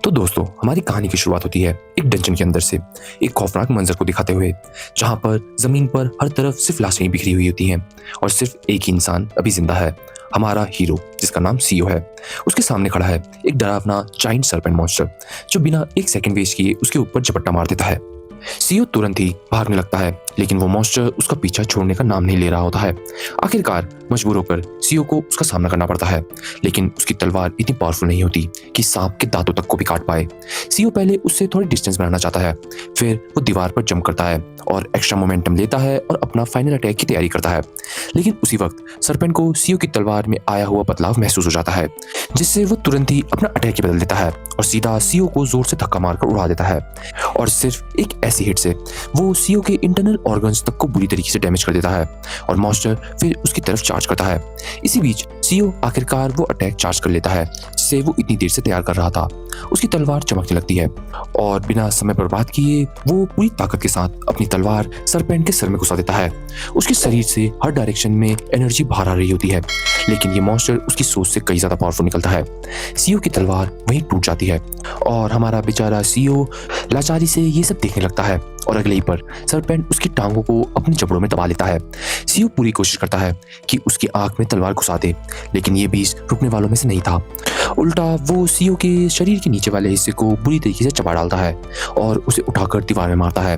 तो दोस्तों, हमारी कहानी की शुरुआत होती है एक डंजन के अंदर से, एक खौफनाक मंजर को दिखाते हुए, जहां पर जमीन पर हर तरफ सिर्फ लाशें ही बिखरी हुई होती हैं और सिर्फ एक ही इंसान अभी जिंदा है। हमारा हीरो, जिसका नाम सीओ है, उसके सामने खड़ा है एक डरावना जाइंट सर्पेंट मॉन्स्टर, जो बिना एक सेकंड वेस्ट किए उसके ऊपर झपट्टा मार देता है। सीओ तुरंत ही भागने लगता है, लेकिन वो मॉन्स्टर उसका पीछा छोड़ने का नाम नहीं ले रहा होता है। आखिरकार मजबूर होकर सीओ को उसका सामना करना पड़ता है, लेकिन उसकी तलवार इतनी पावरफुल नहीं होती कि सांप के दांतों तक को भी काट पाए। सीओ पहले उससे थोड़ी डिस्टेंस बनाना चाहता है, फिर वो दीवार पर जंप करता है और एक्स्ट्रा मोमेंटम लेता है और अपना फाइनल अटैक की तैयारी करता है। लेकिन उसी वक्त सर्पेंट को सीओ की तलवार में आया हुआ बदलाव महसूस हो जाता है, जिससे वो तुरंत ही अपना अटैक ही बदल देता है और सीधा सीओ को जोर से धक्का मारकर उड़ा देता है। और सिर्फ एक ऐसी हिट से वो सीओ के इंटरनल ऑर्गन्स तक को बुरी तरीके से डैमेज कर देता है और मॉन्स्टर फिर उसकी तरफ चार्ज करता है। इसी बीच सीओ आखिरकार वो अटैक चार्ज कर लेता है, जिसे वो इतनी देर से तैयार कर रहा था। उसकी तलवार चमकने लगती है और बिना समय बर्बाद किए वो पूरी ताकत के साथ अपनी तलवार सर्पेंट के सर में घुसा देता है। उसके शरीर से हर डायरेक्शन में एनर्जी बाहर आ रही होती है, लेकिन ये मॉन्स्टर उसकी सोच से कई ज्यादा पावरफुल निकलता है। सीओ की तलवार वहीं टूट जाती है और हमारा बेचारा सीओ लाचारी से ये सब देखने लगता है और अगले ही पर सर्पेंट उसकी टांगों को अपनी जबड़ों में दबा लेता है। सीओ पूरी कोशिश करता है कि उसकी आंख में तलवार घुसा दे, लेकिन ये बीज रुकने वालों में से नहीं था। उल्टा वो सीओ के शरीर के नीचे वाले हिस्से को बुरी तरीके से चबा डालता है और उसे उठाकर दीवार में मारता है।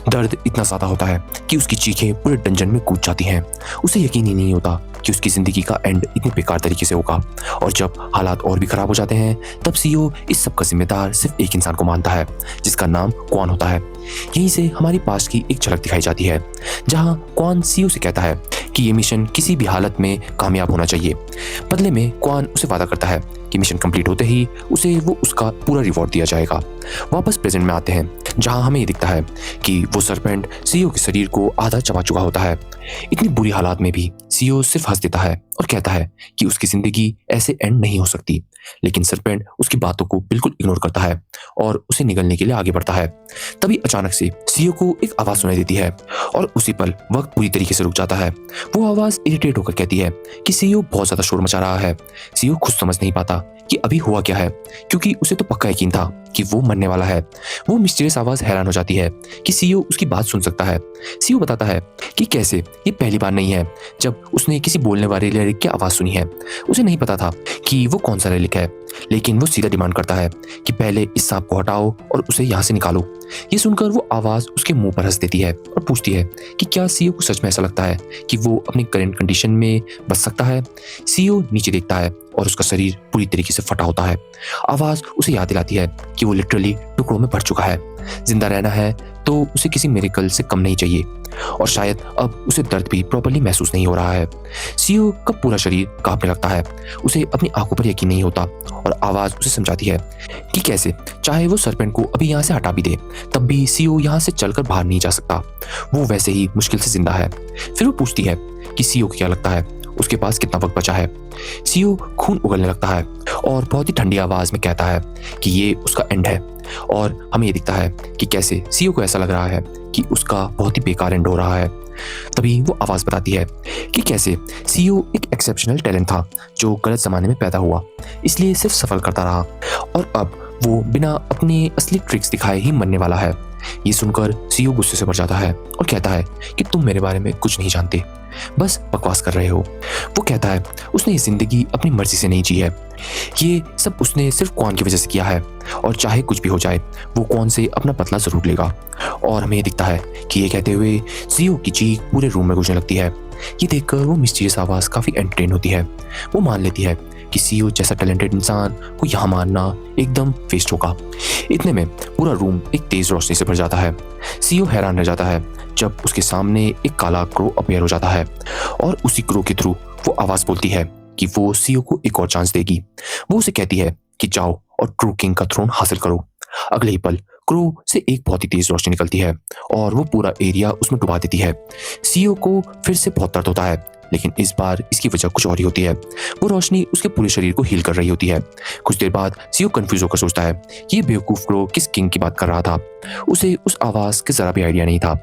दर्द इतना ज्यादा होता है कि उसकी चीखें पूरे डंजन में कूद जाती हैं। उसे यकीन ही नहीं होता कि उसकी जिंदगी का एंड इतने बेकार तरीके से होगा। और जब हालात और भी खराब हो जाते हैं, तब सीओ इस सब का जिम्मेदार सिर्फ एक इंसान को मानता है, जिसका नाम क्वान होता है। यहीं से हमारी पास्ट की एक झलक दिखाई जाती है, जहां क्वान सीओ से कहता है कि ये मिशन किसी भी हालत में कामयाब होना चाहिए। बदले में क्वान उसे वादा करता है कि मिशन कंप्लीट होते ही उसे वो उसका पूरा रिवॉर्ड दिया जाएगा। वापस प्रेजेंट में आते हैं, जहां हमें ये दिखता है कि वो सर्पेंट सीओ के शरीर को आधा चबा चुका होता है। इतनी बुरी हालात में भी सीओ सिर्फ हंस देता है और कहता है कि उसकी जिंदगी ऐसे एंड नहीं हो सकती। लेकिन सर्पेंट उसकी बातों को बिल्कुल इग्नोर करता है और उसे निगलने के लिए आगे बढ़ता है। तभी अचानक से सीओ को एक आवाज सुनाई देती है और उसी पल वक्त पूरी तरीके से रुक जाता है। वो आवाज इरिटेट होकर कहती है कि सीओ बहुत ज्यादा शोर मचा रहा है। सीओ खुद समझ नहीं पाता कि अभी हुआ क्या है, क्योंकि उसे तो पक्का यकीन था कि वो मरने वाला है। वो मिस्टीरियस आवाज हैरान हो जाती है कि सीओ उसकी बात सुन सकता है। सीओ बताता है कि कैसे ये पहली बार नहीं है जब उसने किसी बोलने वाले लिरिक की आवाज सुनी है। उसे नहीं पता था कि वो कौन सा लिरिक है, लेकिन वो सीधा डिमांड करता है कि पहले इस सांप को हटाओ और उसे यहाँ से निकालो। ये सुनकर वो आवाज उसके मुंह पर हंस देती है और पूछती है कि क्या सीओ को सच में ऐसा लगता है कि वो अपनी करंट कंडीशन में बच सकता है। सीओ नीचे देखता है और उसका शरीर पूरी तरीके से फटा होता है। आवाज उसे याद दिलाती है कि वो लिटरली टुकड़ों में भर चुका है। जिंदा रहना है तो उसे किसी मिरेकल से कम नहीं चाहिए, और शायद अब उसे दर्द भी प्रॉपर्ली महसूस नहीं हो रहा है। सीओ का पूरा शरीर कांपने लगता है। उसे अपनी आंखों पर यकीन नहीं होता और आवाज उसे समझाती है कि कैसे चाहे वो सर्पेंट को अभी यहाँ से हटा भी दे, तब भी सीओ यहाँ से चलकर बाहर नहीं जा सकता। वो वैसे ही मुश्किल से जिंदा है। फिर वो पूछती है कि सीओ को क्या लगता है उसके पास कितना वक्त बचा है। सीओ खून उगलने लगता है और बहुत ही ठंडी आवाज में कहता है कि ये उसका एंड है। और हमें ये दिखता है कि कैसे सीओ को ऐसा लग रहा है कि उसका बहुत ही बेकार एंड हो रहा है। तभी वो आवाज बताती है कि कैसे सीओ एक एक्सेप्शनल टैलेंट था जो गलत जमाने में पैदा हुआ, इसलिए सिर्फ सफर करता रहा और अब वो बिना अपने असली ट्रिक्स दिखाए ही मरने वाला है। ये सुनकर सीओ गुस्से से भर जाता है और कहता है कि तुम मेरे बारे में कुछ नहीं जानते, बस बकवास कर रहे हो। वो कहता है उसने ये जिंदगी अपनी मर्जी से नहीं जी है, ये सब उसने सिर्फ क्वान की वजह से किया है और चाहे कुछ भी हो जाए वो क्वान से अपना बदला जरूर लेगा। और हमें दिखता है कि ये कहते हुए सीओ की चीख पूरे रूम में गूंजने लगती है। ये देखकर वो मिस्टीरियस आवाज काफी एंटरटेन होती है। वो मान लेती है कि सीओ जैसा टैलेंटेड इंसान को यहाँ मारना एकदम वेस्ट होगा। इतने में पूरा रूम एक तेज रोशनी से भर जाता है। सीओ हैरान रह जाता है जब उसके सामने एक काला क्रो अपीयर हो जाता है और उसी क्रो के थ्रू वो आवाज बोलती है कि वो सीओ को एक और चांस देगी। वो उसे कहती है कि जाओ और ट्रू किंग का थ्रोन हासिल करो। अगले ही पल क्रो से एक बहुत ही तेज रोशनी निकलती है और वो पूरा एरिया उसमें डुबा देती है। सीओ को फिर से बहुत दर्द होता है, लेकिन इस बार इसकी वजह कुछ और ही होती है। वो रोशनी उसके पूरे शरीर को हील कर रही होती है। कुछ देर बाद सीओ कंफ्यूज होकर सोचता है ये बेवकूफ क्रो किस किंग की बात कर रहा था। उसे उस आवाज के जरा भी आइडिया नहीं था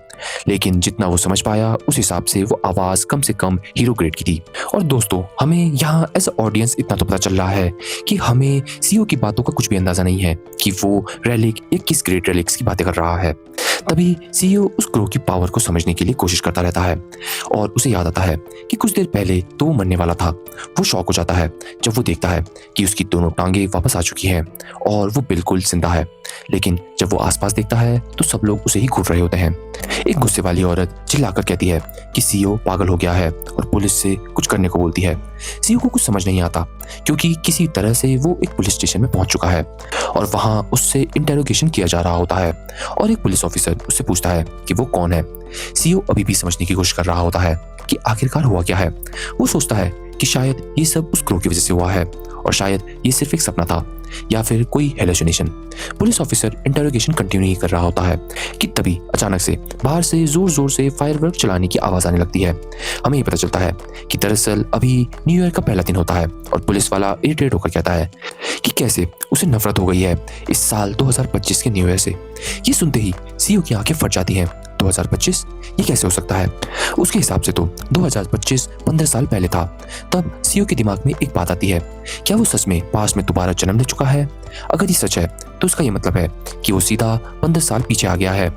लेकिन जितना वो समझ पाया उस हिसाब से वो आवाज कम से कम हीरो ग्रेड की थी। और दोस्तों, हमें यहाँ एज ऑडियंस इतना तो पता चल रहा है कि हमें सीईओ की बातों का कुछ भी अंदाजा नहीं है कि वो रेलिक या किस ग्रेट रेलिक्स की बातें कर रहा है। तभी सीईओ उस ग्रो की पावर को समझने के लिए कोशिश करता रहता है और उसे याद आता है कि कुछ देर पहले तो वो मरने वाला था। वो शॉक हो जाता है जब वो देखता है कि उसकी दोनों टांगे वापस आ चुकी हैं और वो बिल्कुल जिंदा है। लेकिन जब वो आसपास देखता है तो सब लोग उसे ही घूर रहे होते हैं। एक गुस्से वाली औरत चिल्लाकर कहती है कि सीईओ पागल हो गया है और पुलिस से कुछ करने को बोलती है। सीईओ को कुछ समझ नहीं आता क्योंकि किसी तरह से वो एक पुलिस स्टेशन में पहुंच चुका है और वहां उससे इंटेरोगेशन किया जा रहा होता है और एक पुलिस ऑफिसर उससे पूछता है कि वो कौन है। सीईओ अभी भी समझने की कोशिश कर रहा होता है कि आखिरकार हुआ क्या है। वो सोचता है कि शायद ये सब उस क्रो की वजह से हुआ है और शायद ये सिर्फ एक सपना था या फिर कोई hallucination. Police officer interrogation continue ही कर रहा होता है कि तभी अचानक से बाहर से जोर जोर से फायरवर्क चलाने की आवाज आने लगती है। हमें ये पता चलता है कि दरअसल अभी न्यू ईयर का पहला दिन होता है और पुलिस वाला इरिटेट होकर कहता है कि कैसे उसे नफरत हो गई है इस साल 2025 के न्यू ईयर से। ये सुनते ही सीईओ की आंखें फट जाती हैं। 2025 ये कैसे हो सकता है? उसके हिसाब से तो 2025 15 साल पहले था। तब सीईओ के दिमाग में एक बात आती है, क्या वो सच में पास्ट में दोबारा जन्म ले चुका है? अगर ये सच है तो इसका ये मतलब है कि वो सीधा 15 साल पीछे आ गया है।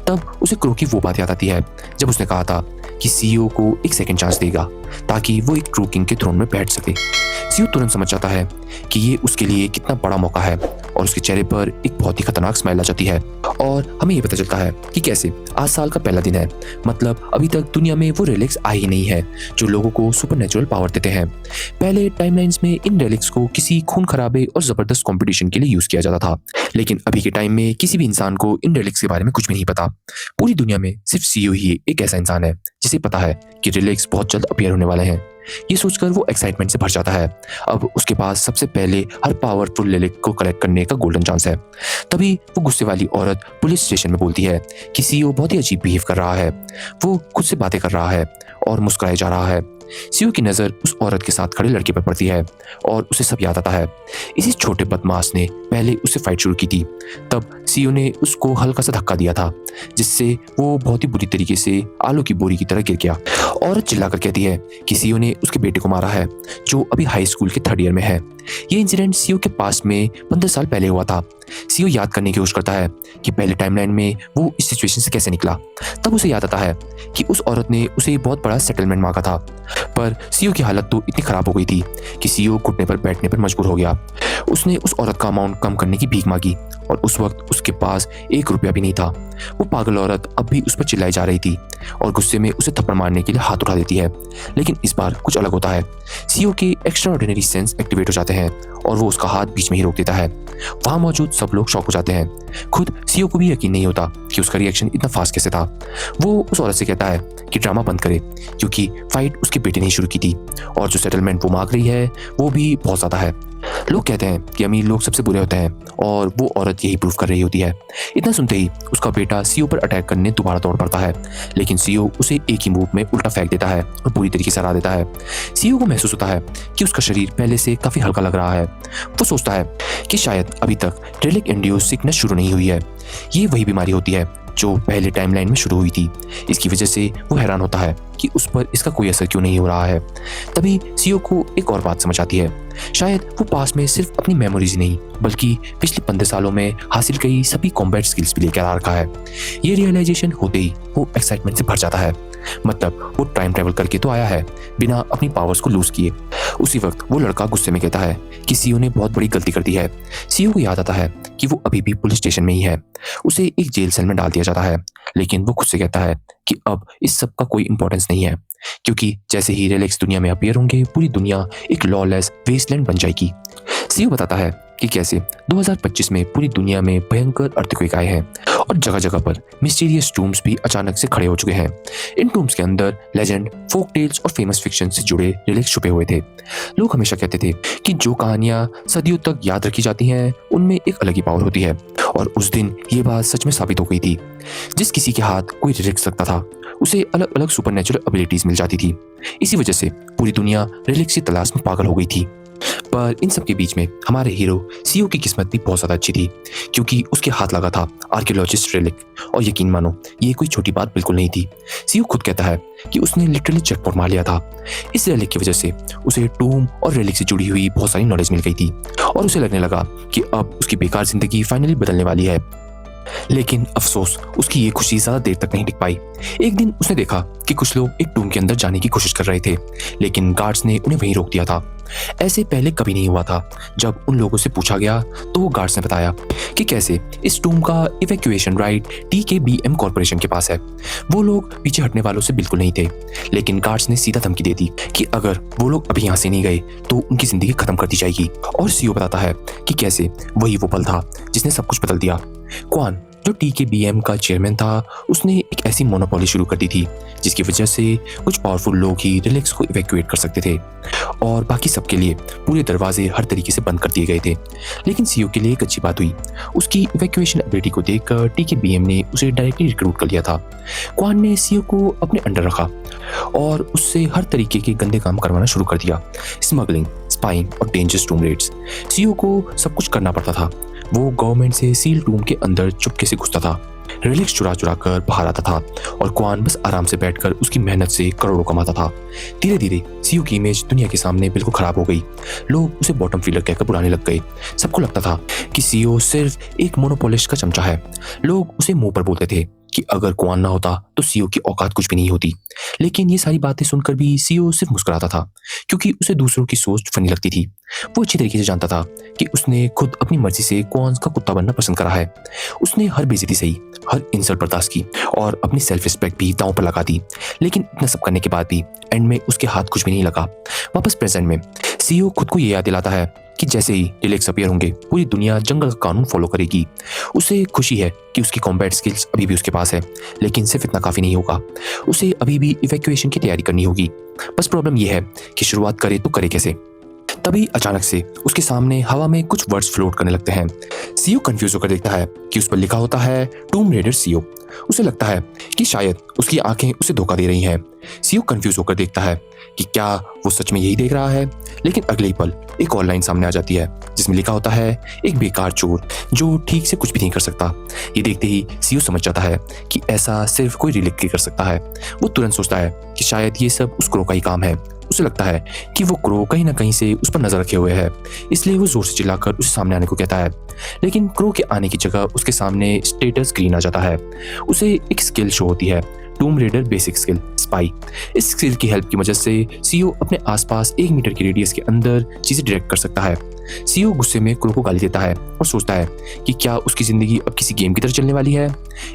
तब उसे क्रो की वो बात याद आती है जब उसने कहा था कि सीईओ को एक सेकंड चांस देगा ताकि वो एक ट्रू किंग के थ्रोन में बैठ सके। सीईओ तुरंत समझ जाता है कि ये उसके लिए कितना बड़ा मौका है और उसके चेहरे पर एक बहुत ही खतरनाक स्माइल आ जाती है। और हमें ये पता चलता है कि कैसे आज साल का पहला दिन है, मतलब अभी तक दुनिया में वो रेलिक्स आई ही नहीं है जो लोगों को सुपरनेचुरल पावर देते हैं। पहले टाइमलाइंस में इन रेलिक्स को किसी खून खराबे और जबरदस्त कंपटीशन के लिए यूज किया जाता था, लेकिन अभी के टाइम में किसी भी इंसान को इन रेलिक्स के बारे में कुछ भी नहीं पता। पूरी दुनिया में सिर्फ सीईओ ही एक ऐसा इंसान है जिसे पता है कि रेलिक्स बहुत जल्द अपीयर होने वाले हैं। ये सोचकर वो एक्साइटमेंट से भर जाता है। अब उसके पास सबसे पहले हर पावरफुल रेलिक को कलेक्ट करने का गोल्डन चांस है। तभी वो गुस्से वाली औरत पुलिस स्टेशन में बोलती है कि सीईओ बहुत ही अजीब बिहेव कर रहा है। वो खुद से बातें कर रहा है और मुस्कुराए जा रहा है। सीईओ की नजर उस औरत के साथ खड़े लड़के पर पड़ती है और उसे सब याद आता है। इसी छोटे बदमाश ने पहले उससे फाइट शुरू की थी। तब सीईओ ने उसको हल्का सा धक्का दिया था जिससे वो बहुत ही बुरी तरीके से आलू की बोरी की तरह गिर गया। औरत चिल्लाकर कहती है कि सीईओ ने उसके बेटे को मारा है जो अभी हाई स्कूल के 3rd ईयर में है। ये इंसिडेंट सीईओ के पास में 15 साल पहले हुआ था। सीईओ याद करने की कोशिश करता है कि पहले टाइमलाइन में वो इस सिचुएशन से कैसे निकला। तब उसे याद आता है कि उस औरत ने उसे बहुत बड़ा सेटलमेंट मांगा था, पर सीईओ की हालत तो इतनी खराब हो गई थी कि सीईओ घुटने पर बैठने पर मजबूर हो गया। उसने उस औरत का अमाउंट कम करने की भीख मांगी और उस वक्त उसके पास 1 रुपया भी नहीं था। वो पागल औरत अब भी उस पर चिल्लाई जा रही थी और गुस्से में उसे थप्पड़ मारने के लिए हाथ उठा देती है। लेकिन इस बार कुछ अलग होता है। सीईओ के एक्स्ट्रा ऑर्डिनरी सेंस एक्टिवेट हो जाते हैं और वो उसका हाथ बीच में ही रोक देता है। वहां मौजूद सब लोग शॉक हो जाते हैं। खुद सीईओ को भी यकीन नहीं होता कि उसका रिएक्शन इतना फास्ट कैसे था। वो उस औरत से कहता है कि ड्रामा बंद करे क्योंकि फाइट उसके बेटे ने ही शुरू की थी और जो सेटलमेंट वो मांग रही है वो भी बहुत ज्यादा है। लोग कहते हैं कि अमीर लोग सबसे बुरे होते हैं और वो औरत यही प्रूव कर रही होती है। इतना सुनते ही उसका बेटा सीईओ पर अटैक करने दोबारा दौड़ पड़ता है, लेकिन सीईओ उसे एक ही मूव में उल्टा फेंक देता है और पूरी तरीके से हरा देता है। सीईओ को महसूस होता है कि उसका शरीर पहले से काफी हल्का लग रहा है। वो सोचता है कि शायद अभी तक रेलिक इंड्यूस सिकनेस शुरू नहीं हुई है। ये वही बीमारी होती है जो पहले टाइमलाइन में शुरू हुई थी। इसकी वजह से वो हैरान होता है कि उस पर इसका कोई असर क्यों नहीं हो रहा है। तभी सीईओ को एक और बात समझ आती है, शायद वो पास में सिर्फ अपनी मेमोरीज नहीं बल्कि पिछले 15 सालों में हासिल कई सभी कॉम्बैट स्किल्स भी लेकर आ रखा है। ये रियलाइजेशन होते ही वो एक्साइटमेंट से भर जाता है। मतलब वो टाइम ट्रेवल करके तो आया है बिना अपनी पावर्स को लूज किए। उसी वक्त वो लड़का गुस्से में कहता है कि सीईओ ने बहुत बड़ी गलती कर दी है। सीईओ को याद आता है कि वो अभी भी पुलिस स्टेशन में ही है। उसे एक जेल सेल में डाल दिया जाता है, लेकिन वो खुद से कहता है कि अब इस सब का कोई इंपॉर्टेंस नहीं है क्योंकि जैसे ही रेलिक्स दुनिया में अपीयर होंगे पूरी दुनिया एक लॉलेस वेस्टलैंड बन जाएगी। सीईओ बताता है कि कैसे 2025 में पूरी दुनिया में भयंकर अर्थक्वेक आए हैं और जगह जगह पर मिस्टीरियस टूम्स भी अचानक से खड़े हो चुके हैं। इन टूम्स के अंदर लेजेंड, फोक टेल्स और फेमस फिक्शन से जुड़े रिलिक्स छुपे हुए थे। लोग हमेशा कहते थे कि जो कहानियां सदियों तक याद रखी जाती हैं उनमें एक अलग ही पावर होती है और उस दिन ये बात सच में साबित हो गई थी। जिस किसी के हाथ कोई रिलिक्स रखता था उसे अलग अलग सुपरनेचुरल एबिलिटीज मिल जाती थी। इसी वजह से पूरी दुनिया रिलिक्स की तलाश में पागल हो गई थी। पर इन सब के बीच में हमारे हीरो सीओ की किस्मत भी बहुत ज़्यादा अच्छी थी, क्योंकि उसके हाथ लगा था आर्कियोलॉजिस्ट रेलिक। और यकीन मानो, ये कोई छोटी बात बिल्कुल नहीं थी। सीओ खुद कहता है कि उसने लिटरली जैकपॉट मार लिया था। इस रेलिक की वजह से उसे टूम और रेलिक से जुड़ी हुई बहुत सारी नॉलेज मिल गई थी, और उसे लगने लगा कि अब उसकी बेकार जिंदगी फाइनली बदलने वाली है। लेकिन अफसोस, उसकी ये खुशी ज़्यादा देर तक नहीं टिक पाई। एक दिन उसने देखा कि कुछ लोग एक टूम के अंदर जाने की कोशिश कर रहे थे, लेकिन गार्ड्स ने उन्हें वहीं रोक दिया था। ऐसे पहले कभी नहीं हुआ था। जब उन लोगों से पूछा गया तो वो गार्ड्स ने बताया कि कैसे इस टूम का इवैक्यूएशन राइट TKBM कॉरपोरेशन के पास है। वो लोग पीछे हटने वालों से बिल्कुल नहीं थे, लेकिन गार्ड्स ने सीधा धमकी दे दी कि अगर वो लोग अभी यहाँ से नहीं गए तो उनकी जिंदगी खत्म कर दी जाएगी। और सीओ बताता है कि कैसे वही वो पल था जिसने सब कुछ बदल दिया। क्वान, जो TKBM का चेयरमैन था, उसने एक ऐसी मोनोपोली शुरू कर दी थी जिसकी वजह से कुछ पावरफुल लोग ही रिलैक्स को इवैक्यूएट कर सकते थे, और बाकी सबके लिए पूरे दरवाजे हर तरीके से बंद कर दिए गए थे। लेकिन सीओ के लिए एक अच्छी बात हुई। उसकी इवैक्यूएशन एबिलिटी को देखकर TKBM ने उसे डायरेक्टली रिक्रूट कर लिया था। क्वान ने सीओ को अपने अंडर रखा और उससे हर तरीके के गंदे काम करवाना शुरू कर दिया। स्मगलिंग, स्पाइंग और डेंजरस टूम रेड्स। सीओ को सब कुछ करना पड़ता था। वो गवर्नमेंट से सील टूम के अंदर चुपके से घुसता था, रिलिक्स चुरा चुरा कर बाहर आता था, और क्वान बस आराम से बैठकर उसकी मेहनत से करोड़ों कमाता था। धीरे धीरे सीओ की इमेज दुनिया के सामने बिल्कुल खराब हो गई। लोग उसे बॉटम फीलर कहकर बुलाने लग गए। सबको लगता था कि सीओ सिर्फ एक मोनोपोलिस्ट का चमचा है। लोग उसे मुंह पर बोलते थे कि अगर क्वान ना होता तो सीओ की औकात कुछ भी नहीं होती। लेकिन ये सारी बातें सुनकर भी सीओ सिर्फ मुस्कुराता था, क्योंकि उसे दूसरों की सोच फनी लगती थी। वो अच्छी तरीके से जानता था कि उसने खुद अपनी मर्जी से क्वान का कुत्ता बनना पसंद करा है। उसने हर बेइज्जती सही, हर इंसल्ट बर्दाश्त की और अपनी सेल्फ रिस्पेक्ट भी दांव पर लगा दी। लेकिन इतना सब करने के बाद भी एंड में उसके हाथ कुछ भी नहीं लगा। वापस प्रेजेंट में सीओ खुद को ये याद दिलाता है कि जैसे ही रिलैक्स अपीयर होंगे, पूरी दुनिया जंगल का कानून फॉलो करेगी। उसे खुशी है कि उसकी कॉम्बैट स्किल्स अभी भी उसके पास है, लेकिन सिर्फ इतना काफी नहीं होगा। उसे अभी भी इवैक्यूएशन की तैयारी करनी होगी। बस प्रॉब्लम यह है कि शुरुआत करे तो करे कैसे। तभी अचानक से उसके सामने हवा में कुछ वर्ड्स फ्लोट करने लगते हैं। सीओ कंफ्यूज होकर देखता है कि उस पर लिखा होता है टूम रेडर सीओ। उसे लगता है कि शायद उसकी आंखें उसे धोखा दे रही हैं। सीओ कंफ्यूज होकर देखता है कि क्या वो सच में यही देख रहा है। लेकिन अगले ही पल एक और लाइन सामने आ जाती है जिसमें लिखा होता है एक बेकार चोर जो ठीक से कुछ भी नहीं कर सकता। ये देखते ही सीओ समझ जाता है कि ऐसा सिर्फ कोई रिलिक कर सकता है। वो तुरंत सोचता है कि शायद ये सब उस क्रो का ही काम है। उसे लगता है कि वो क्रो कहीं ना कहीं से उस पर नजर रखे हुए है, इसलिए वो जोर से चिल्लाकर उसे सामने आने को कहता है। लेकिन क्रो के आने की जगह उसके सामने स्टेटस स्क्रीन आ जाता है। उसे एक स्किल शो होती है, टूम रेडर बेसिक स्किल स्पाई। इस स्किल की हेल्प की मदद से सीओ अपने आसपास 1 मीटर की रेडियस के अंदर चीजें डिटेक्ट कर सकता है। सीओ गुस्से में क्रो को गाली देता है और सोचता है कि क्या उसकी जिंदगी अब किसी गेम की तरह चलने वाली है।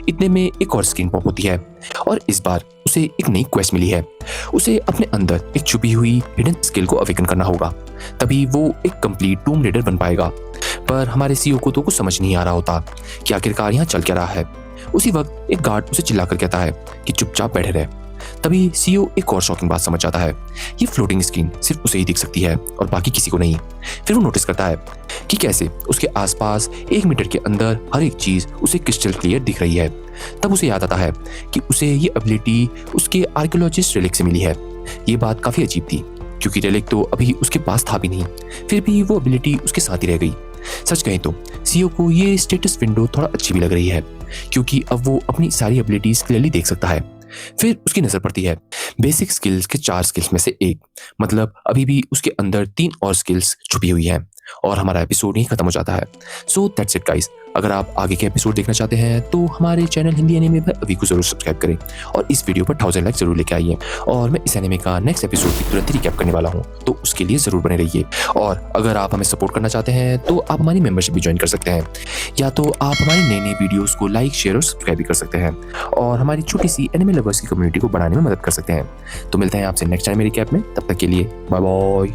इतने में एक और स्क्रीन पॉप होती है और इस बार उसे एक नई क्वेस्ट मिली है। उसे अपने अंदर एक छुपी हुई हिडन स्किल को अवेकन करना होगा, तभी वो एक कंप्लीट टूम रेडर बन पाएगा। पर हमारे सीओ को तो कुछ समझ नहीं आ रहा होता कि आखिरकार यहाँ चल क्या रहा है। उसी वक्त एक गार्ड उसे चिल्लाकर कहता है कि चुपचाप बैठे रहे। तभी सीओ एक और शॉकिंग बात समझ जाता है। ये फ्लोटिंग स्क्रीन सिर्फ उसे ही दिख सकती है और बाकी किसी को नहीं। फिर वो नोटिस करता है कि कैसे उसके आसपास 1 मीटर के अंदर हर एक चीज उसे क्रिस्टल क्लियर दिख रही है। तब उसे याद आता है कि उसे ये एबिलिटी उसके आर्कियोलॉजिस्ट रेलिक से मिली है। ये बात काफी अजीब थी क्योंकि रेलिक तो अभी उसके पास था भी नहीं, फिर भी वो एबिलिटी उसके साथ ही रह गई। सच कहें तो सीओ को ये स्टेटस विंडो थोड़ा अच्छी भी लग रही है, क्योंकि अब वो अपनी सारी एबिलिटीज क्लियरली देख सकता है। फिर उसकी नजर पड़ती है बेसिक स्किल्स के 4 स्किल्स में से एक, मतलब अभी भी उसके अंदर 3 और स्किल्स छुपी हुई हैं। और हमारा एपिसोड यहीं खत्म हो जाता है। So that's it guys. अगर आप आगे के एपिसोड देखना चाहते हैं तो हमारे चैनल हिंदी एनिमे पर अभी को जरूर सब्सक्राइब करें और इस वीडियो पर 1000 लाइक जरूर लेके आइए। और मैं इस एनिमे का नेक्स्ट एपिसोड भी तुरंत ही रिकैप करने वाला हूँ, तो उसके लिए जरूर बने रहिए। और अगर आप हमें सपोर्ट करना चाहते हैं तो आप हमारी मेंबरशिप भी ज्वाइन कर सकते हैं, या तो आप हमारी नई नई वीडियोस को लाइक, शेयर और सब्सक्राइब भी कर सकते हैं और हमारी छोटी सी एनिमे लवर्स की कम्युनिटी को बढ़ाने में मदद कर सकते हैं। तो मिलते हैं आपसे नेक्स्ट टाइम मेरी रिकैप में। तब तक के लिए बाय बाय।